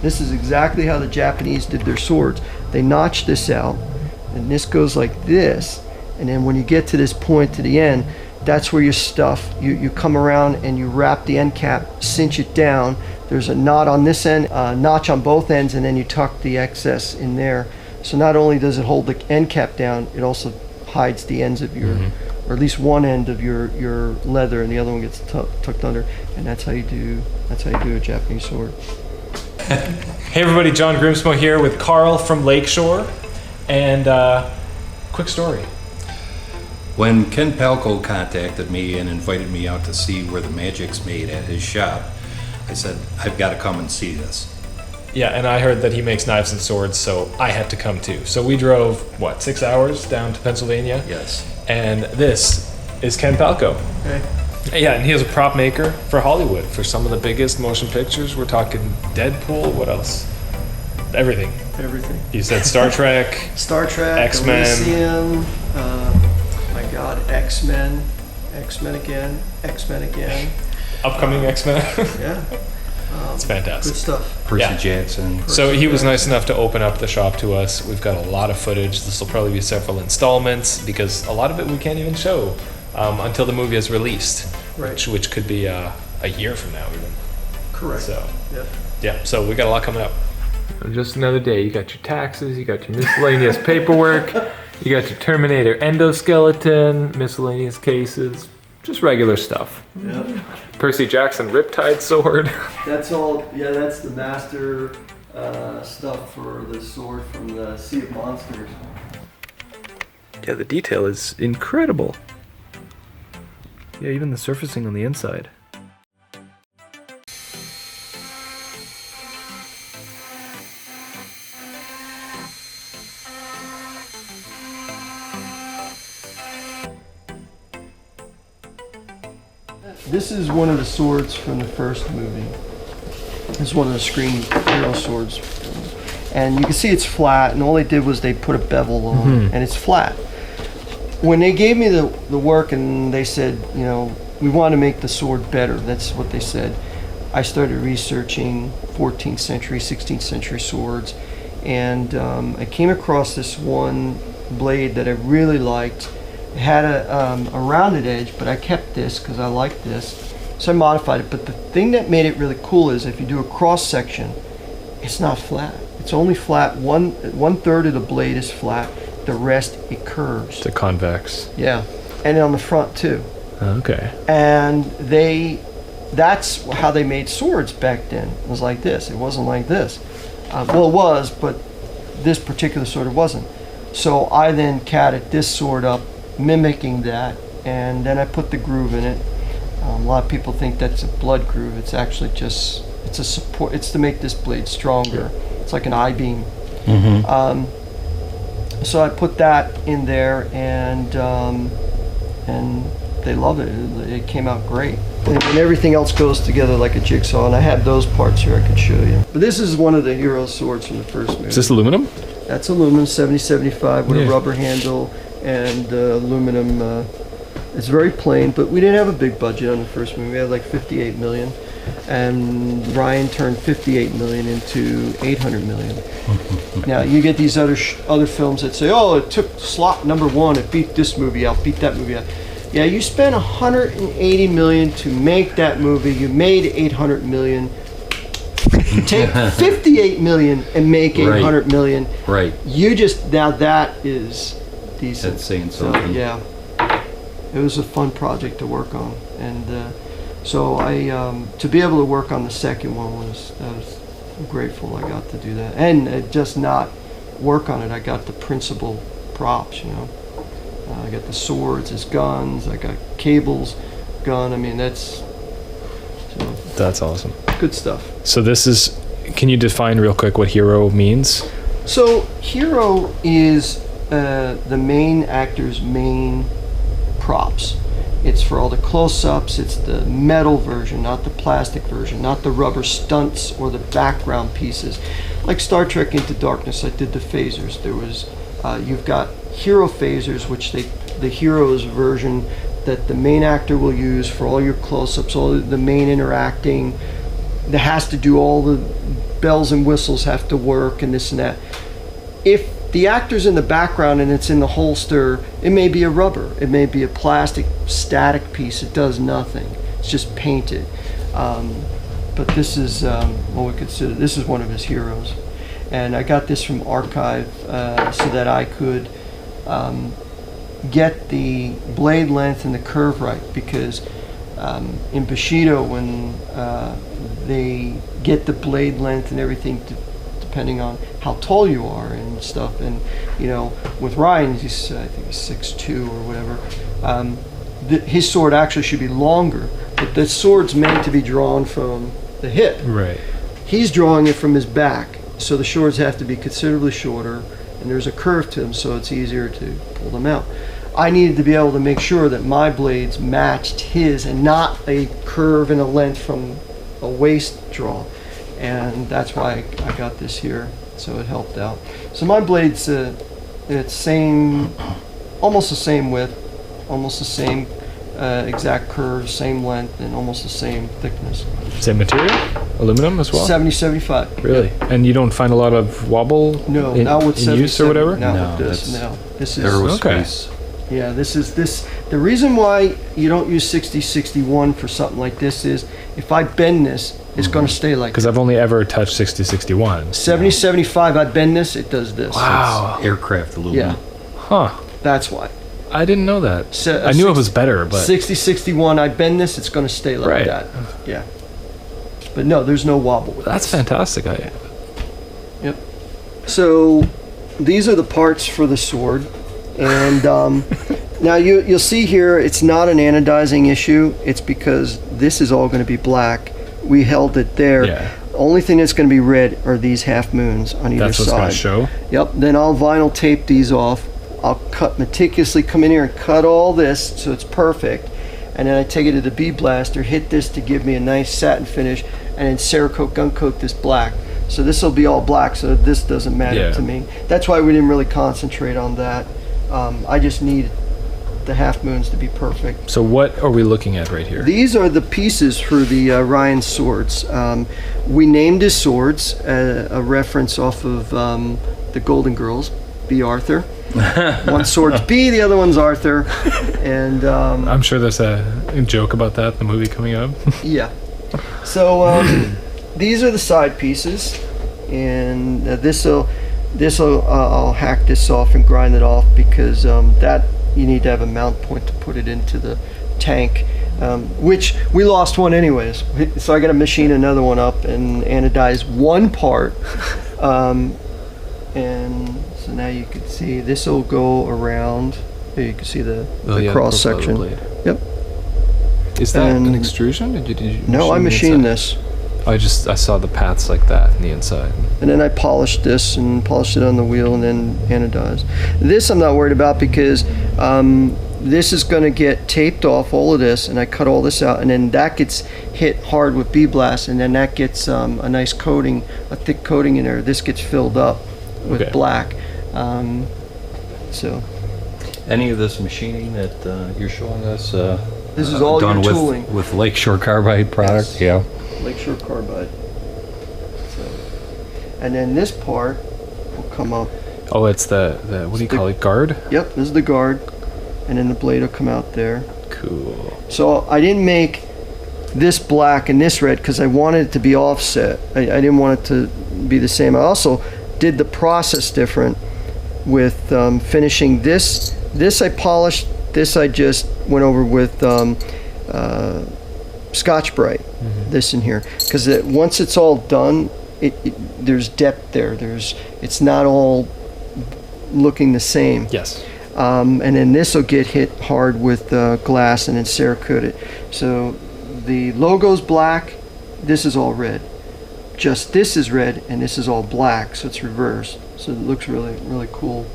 This is exactly how the Japanese did their swords. They notch this out, and this goes like this, and then when you get to this point to the end, that's where your stuff, you come around and you wrap the end cap, cinch it down. There's a knot on this end, a notch on both ends, and then you tuck the excess in there. So not only does it hold the end cap down, it also hides the ends of your, or at least one end of your leather, and the other one gets tucked under. And that's how you do a Japanese sword. Hey everybody, John Grimsmo here with Carl from Lakeshore, and quick story. When Ken Palko contacted me and invited me out to see where the magic's made at his shop, I said, I've got to come and see this. Yeah, and I heard that he makes knives and swords, so I had to come too. So we drove, 6 hours down to Pennsylvania? Yes. And this is Ken Palko. Okay. Yeah, and he is a prop maker for Hollywood, for some of the biggest motion pictures. We're talking Deadpool, what else? Everything. Everything. You said Star Trek. Star Trek, X-Men. Elysium, my God, X-Men again. Upcoming X-Men. Yeah. It's fantastic. Good stuff. Percy Jackson. So he was nice enough to open up the shop to us. We've got a lot of footage. This will probably be several installments because a lot of it we can't even show until the movie is released, Right. which could be a year from now even. Correct. So Yeah. so we got a lot coming up. Just another day. You got your taxes, you got your miscellaneous paperwork, you got your Terminator endoskeleton, miscellaneous cases, just regular stuff. Yeah. Percy Jackson Riptide sword. That's all. Yeah, that's the master stuff for the sword from the Sea of Monsters. Yeah, the detail is incredible. Yeah, even the surfacing on the inside. This is one of the swords from the first movie. This is one of the screen hero swords. And you can see it's flat, and all they did was they put a bevel on, and it's flat. When they gave me the work and they said, we want to make the sword better, that's what they said, I started researching 14th century, 16th century swords, and I came across this one blade that I really liked. It had a rounded edge, but I kept this because I liked this, so I modified it. But the thing that made it really cool is if you do a cross section, it's not flat. It's only flat. One third of the blade is flat. The rest it curves. It's a convex. Yeah, and on the front too. Okay. And that's how they made swords back then. It was like this. It wasn't like this. Well, it was, but this particular sword it wasn't. So I then catted this sword up, mimicking that, and then I put the groove in it. A lot of people think that's a blood groove. It's actually just, it's a support. It's to make this blade stronger. It's like an I-beam. So I put that in there, and they love it. It came out great. And everything else goes together like a jigsaw, and I have those parts here I could show you. But this is one of the hero swords from the first movie. Is this aluminum? That's aluminum, 70-75 with a rubber handle and aluminum. It's very plain, but we didn't have a big budget on the first movie. We had like 58 million, and Ryan turned 58 million into 800 million. Now you get these other films that say, oh, it took slot number one, it beat this movie out, beat that movie out. Yeah, you spent 180 million to make that movie. You made 800 million. Take 58 million and make 800 million. Right. You just, now that is decent. That's saying something. So, yeah. It was a fun project to work on, and so I to be able to work on the second one was I'm grateful I got to do that, and just not work on it. I got the principal props, I got the swords as guns. I got cables, gun. I mean that's awesome. Good stuff. So this is. Can you define real quick what hero means? So hero is the main actor's main props. It's for all the close-ups. It's the metal version, not the plastic version, not the rubber stunts or the background pieces. Like Star Trek Into Darkness, I did the phasers. There was, you've got hero phasers, which the hero's version that the main actor will use for all your close-ups, all the main interacting that has to do all the bells and whistles have to work and this and that. If the actor's in the background and it's in the holster, it may be a rubber, it may be a plastic static piece. It does nothing. It's just painted. But this is what we consider, this is one of his heroes. And I got this from Archive so that I could get the blade length and the curve right, because in Bushido, when they get the blade length and everything depending on how tall you are and stuff, and with Ryan, he's I think he's 6'2" or whatever, his sword actually should be longer, but the sword's meant to be drawn from the hip. Right. He's drawing it from his back, so the swords have to be considerably shorter, and there's a curve to them, so it's easier to pull them out. I needed to be able to make sure that my blades matched his and not a curve and a length from a waist draw, and that's why I got this here, so it helped out. So my blades, it's same, almost the same width, almost the same exact curve, same length, and almost the same thickness. Same material? Aluminum as well? 70-75. Really? And you don't find a lot of wobble No, in, not with in use or whatever? Not with that's this. No, this is aerospace. yeah. This is this. The reason why you don't use 60-61 for something like this is if I bend this, it's going to stay like Because I've only ever touched 60-61. 70-75. I bend this, it does this. Wow. Aircraft aluminum. Yeah, Huh. that's why. I didn't know that. So, I knew it was better, but 60-61. I bend this, it's going to stay like Right. that. Yeah. But no, there's no wobble with that's this. fantastic. Yep. So these are the parts for the sword, and now you'll see here it's not an anodizing issue. It's because this is all going to be black. We held it there. Yeah. Only thing that's going to be red are these half moons on either That's what's side. going to show. Yep. Then I'll vinyl tape these off. I'll meticulously come in here and cut all this so it's perfect, and then I take it to the bead blaster, hit this to give me a nice satin finish, and then Cerakote gun coat this black. So this will be all black, so this doesn't matter Yeah. to me. That's why we didn't really concentrate on that. I just need the half moons to be perfect. So what are we looking at right here? These are the pieces for the Ryan swords. We named his swords a reference off of the Golden Girls, B. Arthur. One sword's B, the other one's Arthur. And I'm sure there's a joke about that in the movie coming up. yeah. So these are the side pieces, and I'll hack this off and grind it off, because that you need to have a mount point to put it into the tank, which we lost one anyways. So I got to machine another one up and anodize one part, and so now you can see this will go around. Here you can see the cross section. Yep. Is that And- an extrusion? Did you No, I machine machined the this. inside? I saw the paths like that in the inside. And then I polished this and polished it on the wheel and then anodized. This I'm not worried about, because this is going to get taped off, all of this, and I cut all this out, and then that gets hit hard with B-Blast, and then that gets a nice coating, a thick coating in there. This gets filled up with Okay. black. So Any of this machining that you're showing us this is all done your tooling. with Lakeshore Carbide product? Yes. Yeah. Lakeshore Carbide. So, and then this part will come up. Oh, it's the what do you call it? Guard? Yep, this is the guard, and then the blade will come out there. Cool. So I didn't make this black and this red because I wanted it to be offset. I didn't want it to be the same. I also did the process different with finishing this. This I polished. This I just went over with Scotch Brite. This in here, because once it's all done, there's depth there. It's not all looking the same. Yes. And then this will get hit hard with glass and then Cerakote it. So the logo's black, this is all red. Just this is red and this is all black, so it's reversed. So it looks really, really cool.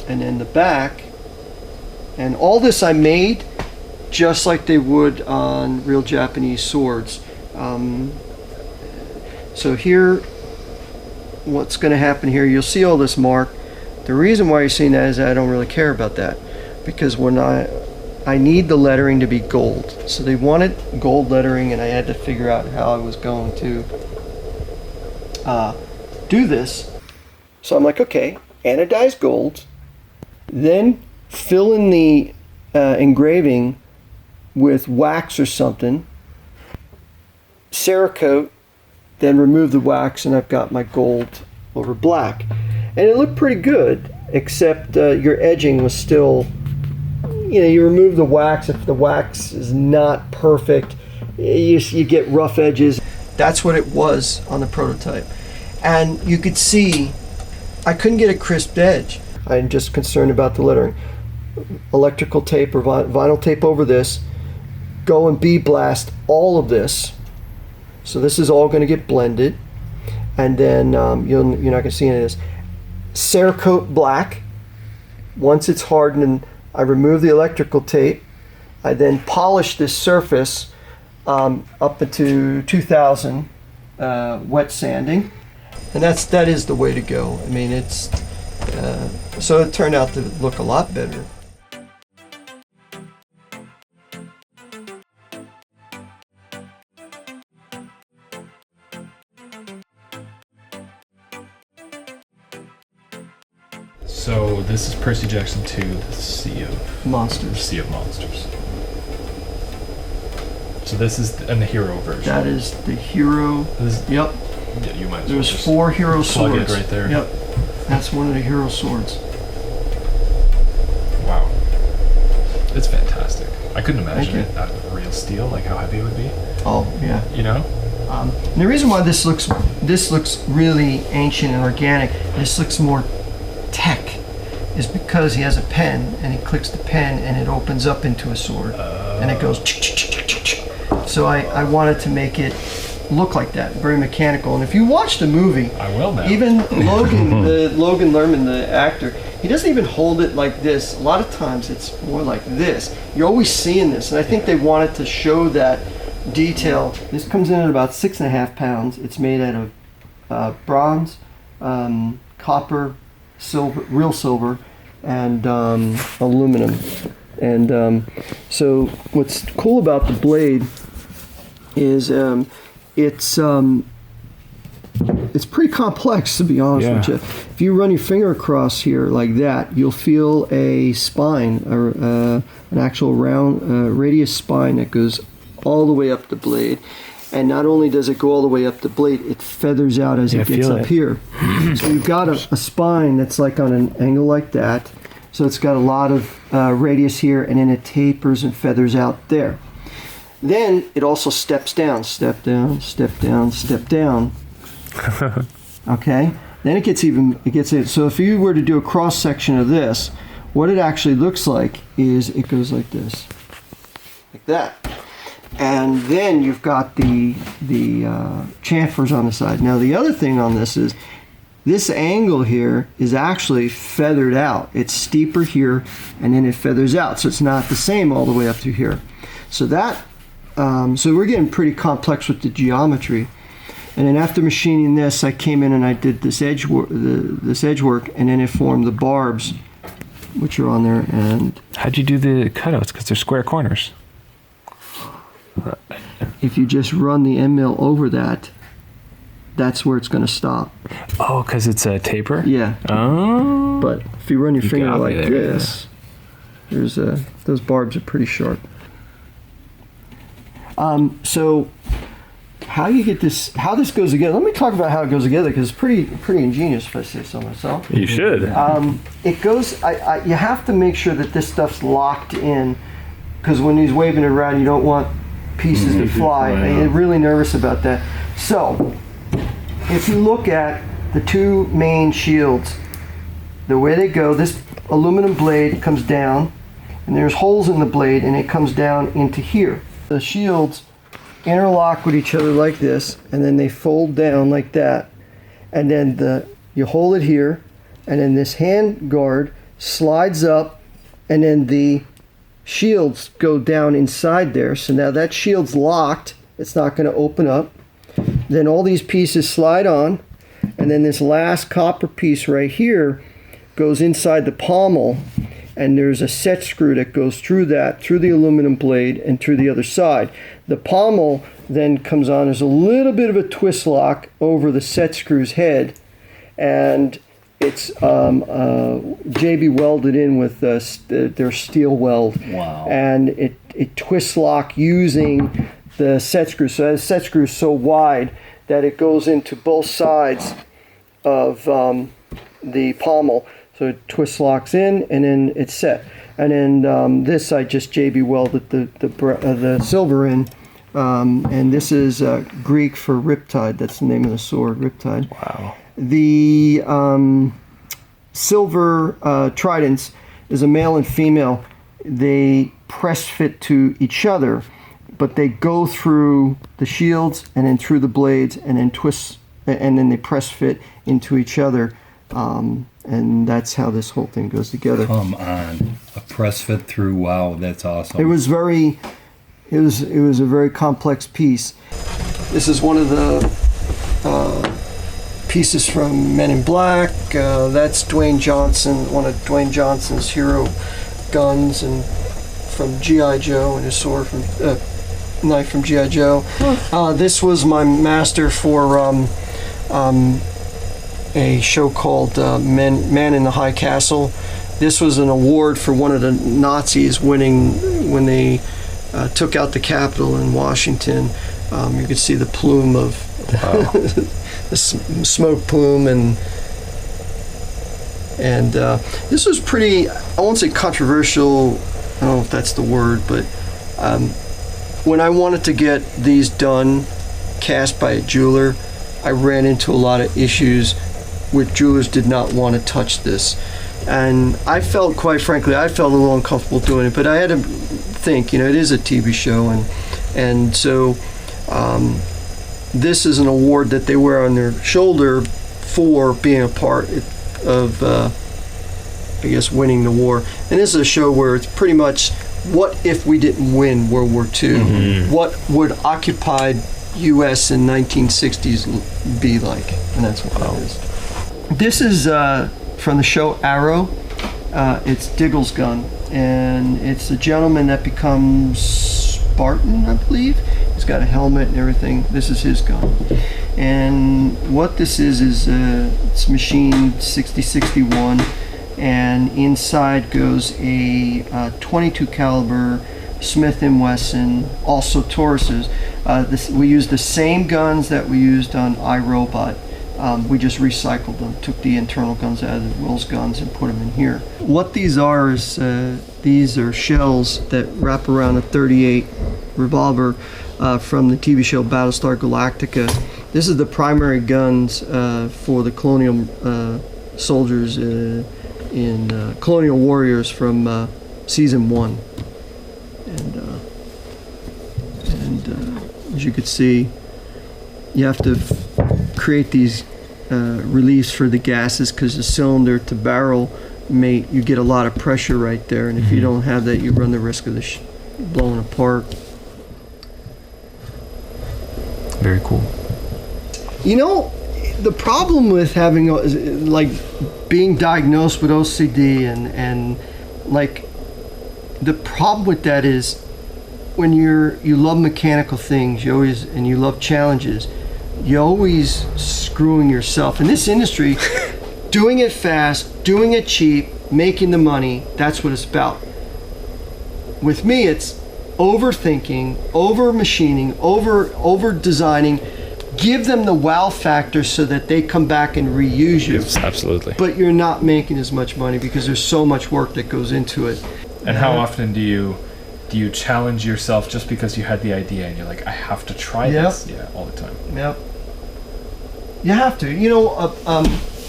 And then the back, and all this I made just like they would on real Japanese swords. So here, what's going to happen here, you'll see all this mark. The reason why you're seeing that is I don't really care about that, because when I I need the lettering to be gold. So they wanted gold lettering, and I had to figure out how I was going to do this. So I'm like, okay, anodized gold, then fill in the engraving with wax or something, Cerakote, then remove the wax, and I've got my gold over black. And it looked pretty good, except your edging was still, you remove the wax. If the wax is not perfect, you get rough edges. That's what it was on the prototype. And you could see I couldn't get a crisp edge. I'm just concerned about the lettering. Electrical tape or vinyl tape over this, go and bee blast all of this. So this is all going to get blended, and then you're not going to see any of this. Cerakote black. Once it's hardened, I remove the electrical tape. I then polish this surface up into 2000 wet sanding, and that is the way to go. I mean, it's so it turned out to look a lot better. So this is Percy Jackson 2, the Sea of Monsters. Sea of Monsters. So this is in the hero version. That is the hero. This, Yep. Yeah, you might as well There's just 4 hero plug swords. it right there. Yep. That's one of the hero swords. Wow. It's fantastic. I couldn't imagine Thank you. it out of real steel, like how heavy it would be. Oh yeah. You know? And the reason why this looks really ancient and organic, this looks more tech, is because he has a pen and he clicks the pen and it opens up into a sword and it goes. So I wanted to make it look like that, very mechanical. And if you watch the movie, I will now. even Logan, Logan Lerman, the actor, he doesn't even hold it like this. A lot of times it's more like this. You're always seeing this, and I think they wanted to show that detail. This comes in at about 6.5 pounds. It's made out of bronze, copper, silver, real silver, and aluminum. And so what's cool about the blade is it's pretty complex, to be honest with you. If you run your finger across here like that, you'll feel a spine, or an actual round radius spine that goes all the way up the blade. And not only does it go all the way up the blade, it feathers out as it gets up here. So you've got a spine that's like on an angle like that. So it's got a lot of radius here, and then it tapers and feathers out there. Then it also steps down, step down, step down, step down. Okay? Then it gets so if you were to do a cross section of this, what it actually looks like is it goes like this. Like that. And then you've got the chamfers on the side. Now the other thing on this is this angle here is actually feathered out. It's steeper here, and then it feathers out. So it's not the same all the way up through here. So that so we're getting pretty complex with the geometry. And then after machining this, I came in and I did this edge work, and then it formed the barbs, which are on there. And how'd you do the cutouts? Because they're square corners. If you just run the end mill over that, that's where it's going to stop. Oh, because it's a taper? Yeah. Oh. But if you run your finger got me like there, this, there's those barbs are pretty sharp. So how you get this, how this goes together? Let me talk about how it goes together, because it's pretty ingenious, if I say so myself. You should. It goes. You have to make sure that this stuff's locked in, because when he's waving it around, you don't want pieces to fly. I'm really nervous about that. So if you look at the two main shields, the way they go, this aluminum blade comes down, and there's holes in the blade, and it comes down into here. The shields interlock with each other like this, and then they fold down like that, and then you hold it here, and then this hand guard slides up, and then the shields go down inside there. So now that shield's locked, it's not going to open up. Then all these pieces slide on, and then this last copper piece right here goes inside the pommel, and there's a set screw that goes through the aluminum blade and through the other side. The pommel then comes on. There's a little bit of a twist lock over the set screw's head, and it's JB welded in with their steel weld. Wow. And it twist lock using the set screw. So the set screw is so wide that it goes into both sides of the pommel. So it twist locks in, and then it's set. And then this I just JB welded the silver in. And this is Greek for Riptide. That's the name of the sword, Riptide. Wow. The silver tridents is a male and female. They press fit to each other, but they go through the shields and then through the blades and then twist, and then they press fit into each other. And that's how this whole thing goes together. Come on, a press fit through. Wow, that's awesome. It was a very complex piece. This is one of the pieces from Men in Black. That's Dwayne Johnson, one of Dwayne Johnson's hero guns, and from G.I. Joe, and his sword from knife from G.I. Joe. This was my master for a show called Man in the High Castle. This was an award for one of the Nazis winning when they took out the Capitol in Washington. You could see the plume of the smoke plume, and this was pretty, I won't say controversial, I don't know if that's the word, but when I wanted to get these done, cast by a jeweler, I ran into a lot of issues with jewelers did not want to touch this. And I felt, quite frankly, a little uncomfortable doing it, but I had to think, it is a TV show, and so this is an award that they wear on their shoulder for being a part of, I guess, winning the war. And this is a show where it's pretty much, what if we didn't win World War II? Mm-hmm. What would occupied U.S. in 1960s be like? And that's what it is. This is from the show Arrow. It's Diggle's gun, and it's a gentleman that becomes Spartan, I believe. He's got a helmet and everything. This is his gun. And what this is it's machined 6061, and inside goes a 22 caliber Smith & Wesson, also Taurus's. We used the same guns that we used on iRobot. We just recycled them, took the internal guns out of the Will's guns and put them in here. What these are is these are shells that wrap around a .38 revolver from the TV show Battlestar Galactica. This is the primary guns for the colonial soldiers in Colonial Warriors from season 1. And as you could see, you have to create these reliefs for the gases, because the cylinder to barrel mate, you get a lot of pressure right there, and if you don't have that, you run the risk of the blowing apart. Very cool. The problem with having like being diagnosed with OCD and like the problem with that is when you love mechanical things, you love challenges, you're always screwing yourself. In this industry, doing it fast, doing it cheap, making the money, that's what it's about. With me, it's overthinking, over machining, over designing. Give them the wow factor so that they come back and reuse you. Yes, absolutely. But you're not making as much money because there's so much work that goes into it. And how often do you challenge yourself just because you had the idea and you're like, I have to try this? Yeah, all the time. Yep. You have to.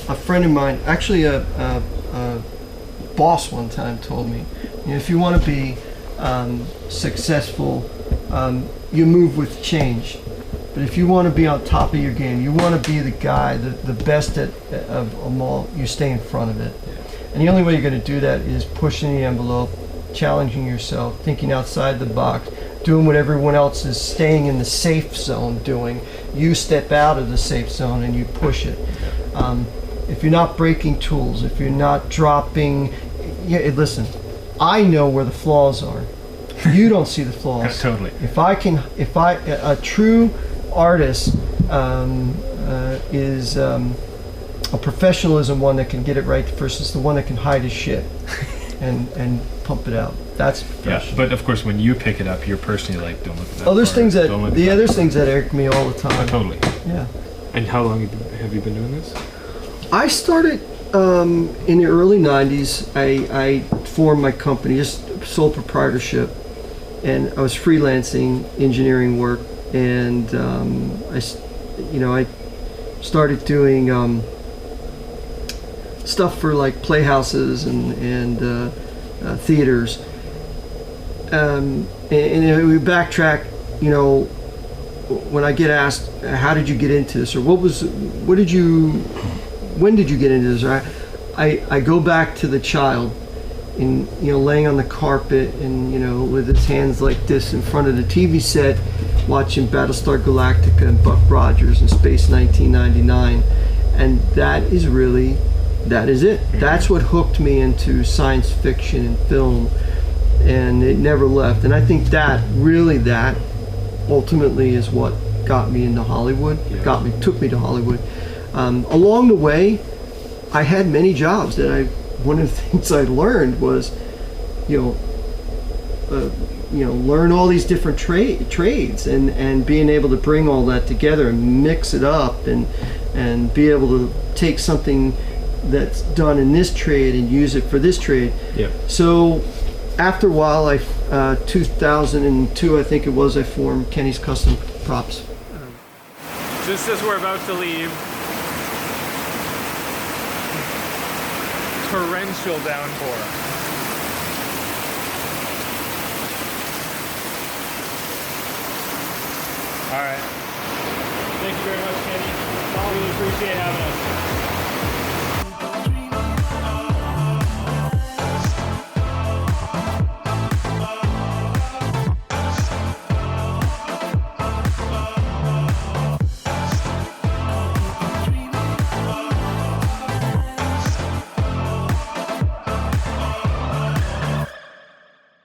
A friend of mine, actually a boss one time told me, if you want to be successful, you move with change. But if you want to be on top of your game, you want to be the guy, the best of them all, you stay in front of it. And the only way you're going to do that is pushing the envelope, challenging yourself, thinking outside the box, doing what everyone else is staying in the safe zone doing. You step out of the safe zone and you push it. If you're not breaking tools, if you're not dropping, yeah, listen, I know where the flaws are. You don't see the flaws. Totally. A true artist is a professionalism one that can get it right versus the one that can hide his shit and pump it out. That's Yeah, but of course, when you pick it up, you're personally like, don't look at that. Oh, there's part, things that don't look at yeah, that there's part. things that irk me all the time. Totally. Yeah. And how long have you been doing this? I started in the early 90s. I formed my company, just sole proprietorship, and I was freelancing engineering work, and I started doing stuff for like playhouses and theaters. And we backtrack, when I get asked, how did you get into this, or when did you get into this? Or I go back to the child, in laying on the carpet and with his hands like this in front of the TV set, watching Battlestar Galactica and Buck Rogers in Space 1999, and that is it. That's what hooked me into science fiction and film, and it never left. And I think that ultimately is what got me into Hollywood. Took me to Hollywood. Along the way, I had many jobs that one of the things I learned was, learn all these different trades and being able to bring all that together and mix it up and be able to take something that's done in this trade and use it for this trade. Yeah. So after a while, 2002, I think it was, I formed Kenny's Custom Props. Just as we're about to leave, torrential downpour. All right. Thank you very much, Kenny. Really appreciate having us.